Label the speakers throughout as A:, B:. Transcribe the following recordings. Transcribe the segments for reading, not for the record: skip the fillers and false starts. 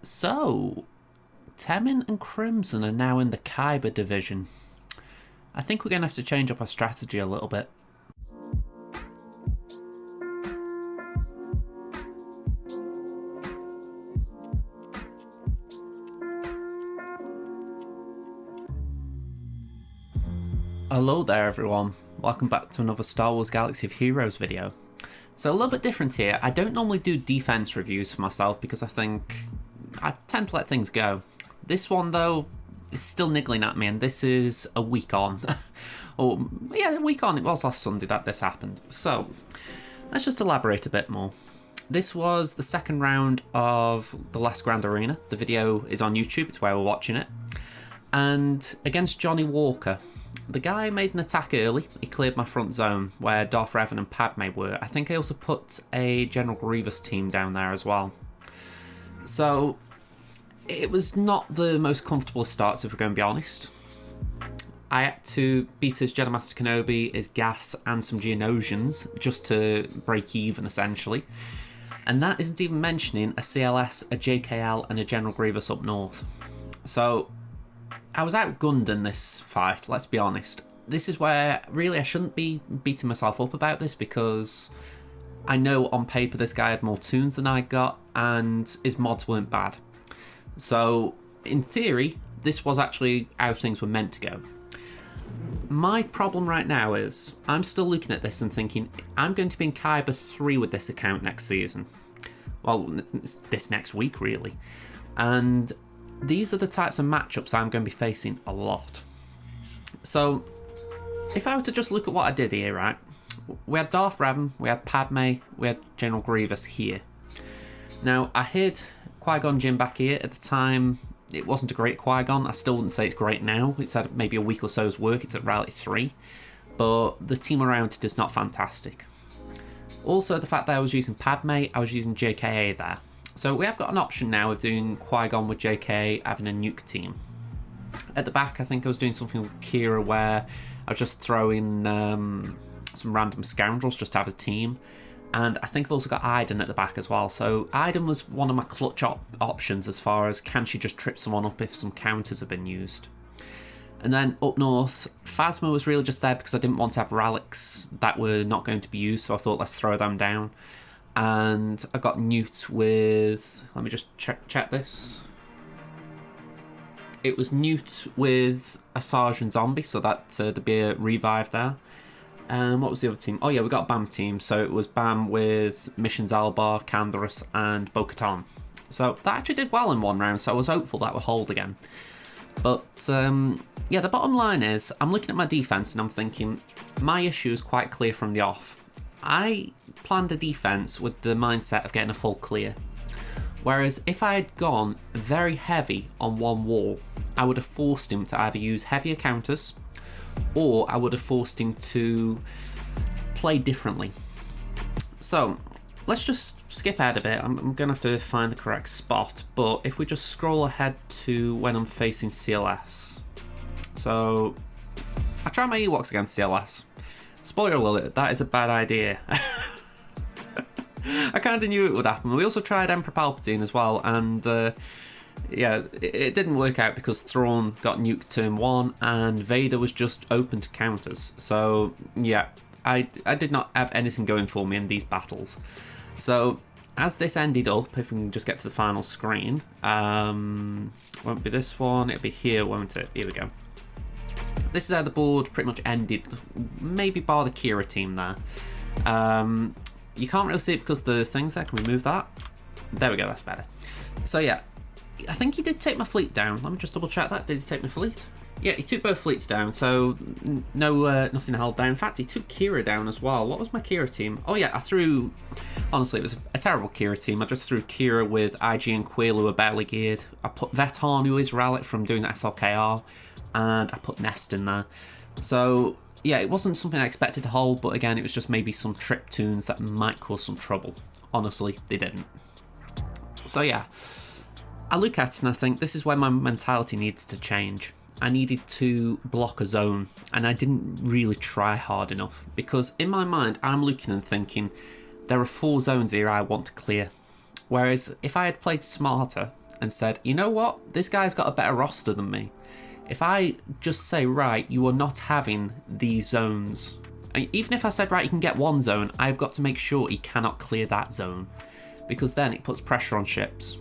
A: So, Temin and Crimson are now in the Kyber division. I think we're going to have to change up our strategy a little bit. Hello there everyone, welcome back to another Star Wars Galaxy of Heroes video. So a little bit different here. I don't normally do defense reviews for myself because I think I tend to let things go. This one though is still niggling at me, and this is a week on. Or yeah, a week on. It was last Sunday that this happened. So let's just elaborate a bit more. This was the second round of the last Grand Arena. The video is on YouTube, it's where we're watching it. And against Johnny Walker. The guy made an attack early. He cleared my front zone where Darth Revan and Padme were. I think I also put a General Grievous team down there as well. So it was not the most comfortable starts, if we're going to be honest. I had to beat his Jedi Master Kenobi, his Gas, and some Geonosians just to break even, essentially. And that isn't even mentioning a CLS, a JKL, and a General Grievous up north. So I was outgunned in this fight, let's be honest. This is where, really, I shouldn't be beating myself up about this because I know on paper this guy had more toons than I got and his mods weren't bad. So, in theory, this was actually how things were meant to go. My problem right now is, I'm still looking at this and thinking, I'm going to be in Kyber 3 with this account next season. Well, this next week, really. And these are the types of matchups I'm going to be facing a lot. So, if I were to just look at what I did here, right? We had Darth Revan, we had Padme, we had General Grievous here. Now, I hid Qui-Gon Jinn back here. At the time, it wasn't a great Qui-Gon. I still wouldn't say it's great now. It's had maybe a week or so's work. It's at Rally 3. But the team around it is not fantastic. Also, the fact that I was using Padme, I was using JKA there. So we have got an option now of doing Qui-Gon with JK, having a nuke team. At the back, I think I was doing something with Kira where I was just throwing some random scoundrels just to have a team. And I think I've also got Iden at the back as well. So Iden was one of my clutch options as far as can she just trip someone up if some counters have been used. And then up north, Phasma was really just there because I didn't want to have relics that were not going to be used, so I thought let's throw them down. And I got Newt with, let me just check this. It was Newt with a Sergeant Zombie, so that there'd be a revive there. And what was the other team? Oh yeah, we got a BAM team, so it was BAM with Missions Albar, Canderous, and Bo-Katan. So that actually did well in one round, so I was hopeful that would hold again. But yeah, the bottom line is, I'm looking at my defense and I'm thinking, my issue is quite clear from the off. I planned a defense with the mindset of getting a full clear. Whereas if I had gone very heavy on one wall, I would have forced him to either use heavier counters or I would have forced him to play differently. So let's just skip ahead a bit. I'm going to have to find the correct spot, but if we just scroll ahead to when I'm facing CLS. So I try my Ewoks against CLS. Spoiler alert, that is a bad idea. I kind of knew it would happen. We also tried Emperor Palpatine as well, and yeah, it didn't work out because Thrawn got nuked turn 1 and Vader was just open to counters. So yeah, I did not have anything going for me in these battles. So as this ended up, if we can just get to the final screen, won't be this one, it'll be here, won't it? Here we go. This is how the board pretty much ended, maybe bar the Kira team there. You can't really see it because the thing's there. Can we move that? There we go, that's better. So yeah, I think he did take my fleet down. Let me just double check that. Did he take my fleet? Yeah, he took both fleets down, so nothing held down. In fact, he took Kira down as well. What was my Kira team? Oh yeah, I threw... Honestly, it was a terrible Kira team. I just threw Kira with IG and Quill who were barely geared. I put Veton, who is Relic from doing SLKR, and I put Nest in there. So yeah, it wasn't something I expected to hold, but again, it was just maybe some trip tunes that might cause some trouble. Honestly, they didn't. So yeah, I look at it and I think this is where my mentality needed to change. I needed to block a zone, and I didn't really try hard enough, because in my mind, I'm looking and thinking, there are 4 zones here I want to clear. Whereas if I had played smarter, and said, you know what, this guy's got a better roster than me. If I just say, right, you are not having these zones, and even if I said, right, you can get one zone, I've got to make sure he cannot clear that zone, because then it puts pressure on ships.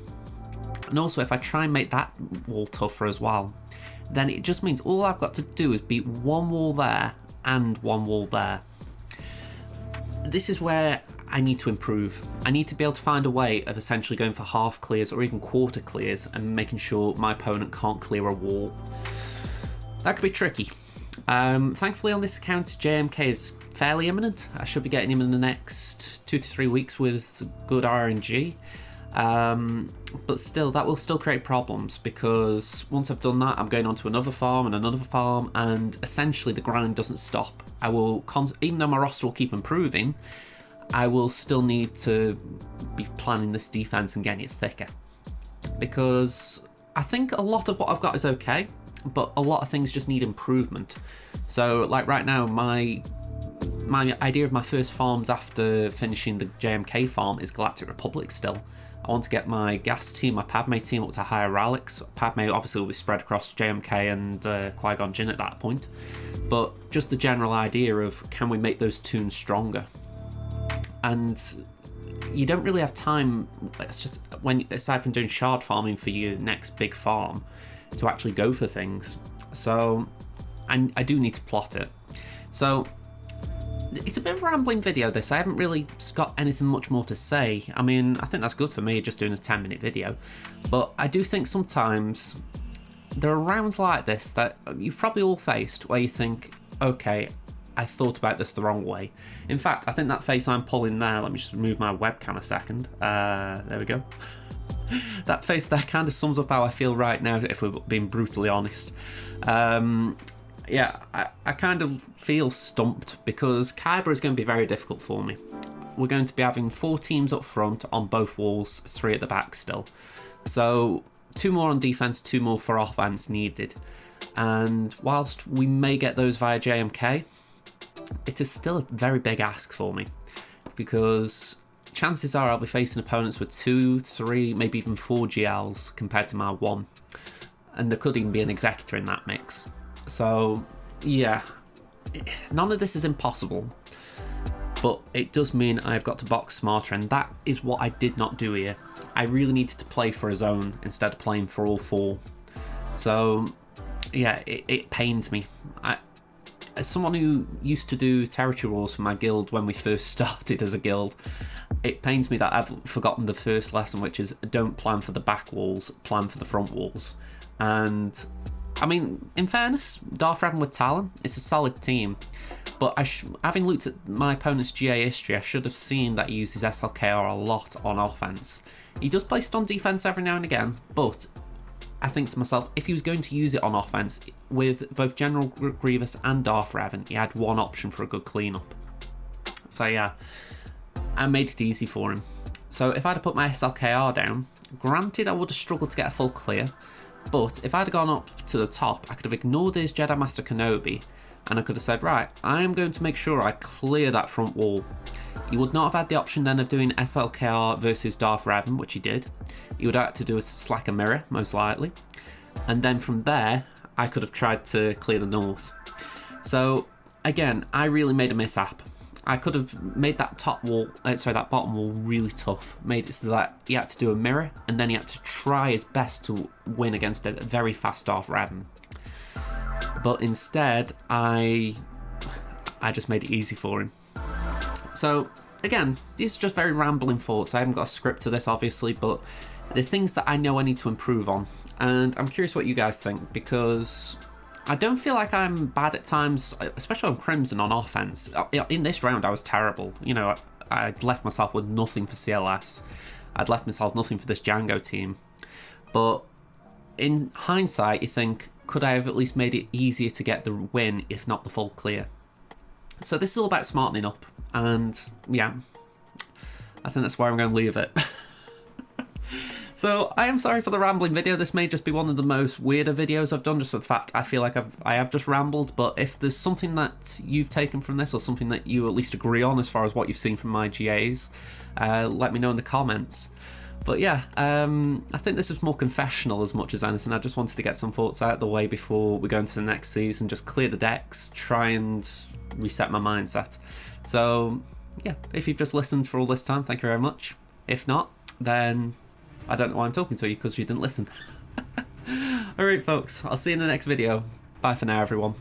A: And also, if I try and make that wall tougher as well, then it just means all I've got to do is beat one wall there and one wall there. This is where I need to improve. I need to be able to find a way of essentially going for half clears or even quarter clears and making sure my opponent can't clear a wall. That could be tricky. Thankfully on this account, JMK is fairly imminent. I should be getting him in the next 2 to 3 weeks with good RNG. But still, that will still create problems, because once I've done that, I'm going on to another farm and another farm, and essentially the grind doesn't stop. I will, even though my roster will keep improving, I will still need to be planning this defense and getting it thicker, because I think a lot of what I've got is okay, but a lot of things just need improvement. So like right now, my idea of my first farms after finishing the JMK farm is Galactic Republic still. I want to get my gas team, my Padme team up to higher relics. Padme obviously will be spread across JMK and Qui-Gon Jinn at that point, but just the general idea of, can we make those toons stronger? And you don't really have time, it's just when, aside from doing shard farming for your next big farm, to actually go for things. So I do need to plot it. So it's a bit of a rambling video this. I haven't really got anything much more to say. I mean, I think that's good for me, just doing a 10-minute video. But I do think sometimes there are rounds like this that you've probably all faced, where you think, okay, I thought about this the wrong way. In fact, I think that face I'm pulling there, let me just move my webcam a second. There we go. That face there kind of sums up how I feel right now, if we're being brutally honest. Yeah, I kind of feel stumped, because Kyber is going to be very difficult for me. We're going to be having 4 teams up front on both walls, 3 at the back still. So 2 more on defense, 2 more for offense needed. And whilst we may get those via JMK, it is still a very big ask for me, because chances are I'll be facing opponents with 2, 3, maybe even 4 GLs compared to my 1. And there could even be an executor in that mix. So yeah, none of this is impossible, but it does mean I've got to box smarter, and that is what I did not do here. I really needed to play for a zone instead of playing for all 4. So yeah, it pains me. As someone who used to do territory wars for my guild when we first started as a guild, it pains me that I've forgotten the first lesson, which is don't plan for the back walls, plan for the front walls. And I mean, in fairness, Darth Revan with Talon, it's a solid team, but having looked at my opponent's GA history, I should have seen that he uses SLKR a lot on offense. He does play stun defense every now and again, but I think to myself, if he was going to use it on offense, with both General Grievous and Darth Revan, he had one option for a good cleanup. So yeah, I made it easy for him. So if I'd have put my SLKR down, granted I would have struggled to get a full clear, but if I'd have gone up to the top, I could have ignored his Jedi Master Kenobi, and I could have said, right, I am going to make sure I clear that front wall. He would not have had the option then of doing SLKR versus Darth Revan, which he did. He would have had to do a slacker mirror, most likely. And then from there, I could have tried to clear the north. So again, I really made a mishap. I could have made that that bottom wall really tough. Made it so that he had to do a mirror, and then he had to try his best to win against a very fast Darth Revan. But instead, I just made it easy for him. So again, these are just very rambling thoughts. I haven't got a script to this, obviously, but they're things that I know I need to improve on. And I'm curious what you guys think, because I don't feel like I'm bad at times, especially on Crimson on offense. In this round, I was terrible. You know, I'd left myself with nothing for CLS. I'd left myself nothing for this Django team. But in hindsight, you think, could I have at least made it easier to get the win, if not the full clear? So this is all about smartening up. And yeah, I think that's where I'm going to leave it. So I am sorry for the rambling video. This may just be one of the most weirder videos I've done, just for the fact I feel like I have just rambled. But if there's something that you've taken from this, or something that you at least agree on as far as what you've seen from my GAs, let me know in the comments. But yeah, I think this is more confessional as much as anything. I just wanted to get some thoughts out of the way before we go into the next season, just clear the decks, try and reset my mindset. So yeah, if you've just listened for all this time, thank you very much. If not, then I don't know why I'm talking to you, because you didn't listen. Alright folks, I'll see you in the next video. Bye for now everyone.